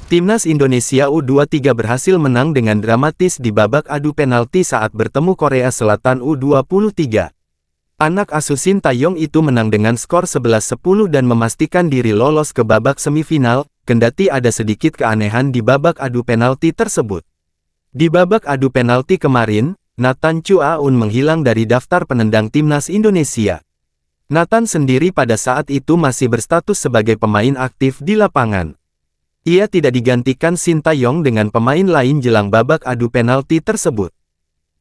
Timnas Indonesia U23 berhasil menang dengan dramatis di babak adu penalti saat bertemu Korea Selatan U23. Anak asuh Shin Tae-yong itu menang dengan skor 11-10 dan memastikan diri lolos ke babak semifinal, kendati ada sedikit keanehan di babak adu penalti tersebut. Di babak adu penalti kemarin, Nathan Chua-un menghilang dari daftar penendang Timnas Indonesia. Nathan sendiri pada saat itu masih berstatus sebagai pemain aktif di lapangan. Ia tidak digantikan Shin Tae-yong dengan pemain lain jelang babak adu penalti tersebut.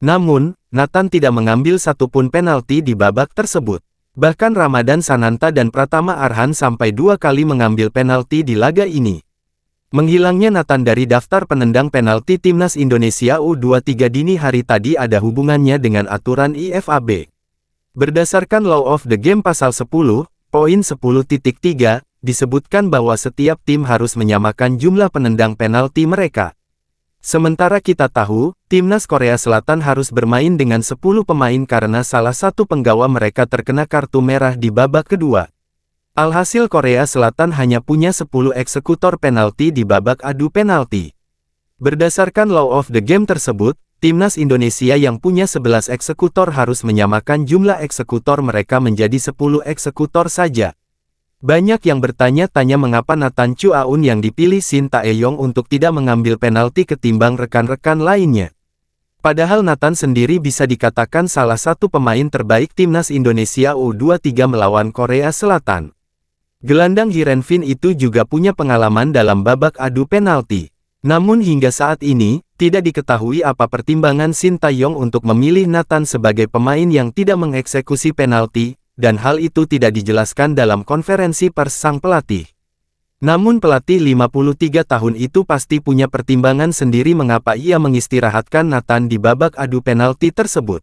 Namun, Nathan tidak mengambil satupun penalti di babak tersebut. Bahkan Ramadan Sananta dan Pratama Arhan sampai 2 kali mengambil penalti di laga ini. Menghilangnya Nathan dari daftar penendang penalti Timnas Indonesia U23 dini hari tadi ada hubungannya dengan aturan IFAB. Berdasarkan Law of the Game pasal 10, poin 10.3, disebutkan bahwa setiap tim harus menyamakan jumlah penendang penalti mereka. Sementara kita tahu, Timnas Korea Selatan harus bermain dengan 10 pemain karena salah satu penggawa mereka terkena kartu merah di babak kedua. Alhasil Korea Selatan hanya punya 10 eksekutor penalti di babak adu penalti. Berdasarkan Law of the Game tersebut, Timnas Indonesia yang punya 11 eksekutor harus menyamakan jumlah eksekutor mereka menjadi 10 eksekutor saja. Banyak yang bertanya-tanya mengapa Nathan Chua-un yang dipilih Shin Tae-yong untuk tidak mengambil penalti ketimbang rekan-rekan lainnya. Padahal Nathan sendiri bisa dikatakan salah satu pemain terbaik Timnas Indonesia U23 melawan Korea Selatan. Gelandang Hirenvin itu juga punya pengalaman dalam babak adu penalti. Namun hingga saat ini, tidak diketahui apa pertimbangan Shin Tae-yong untuk memilih Nathan sebagai pemain yang tidak mengeksekusi penalti, dan hal itu tidak dijelaskan dalam konferensi pers sang pelatih. Namun pelatih 53 tahun itu pasti punya pertimbangan sendiri mengapa ia mengistirahatkan Nathan di babak adu penalti tersebut.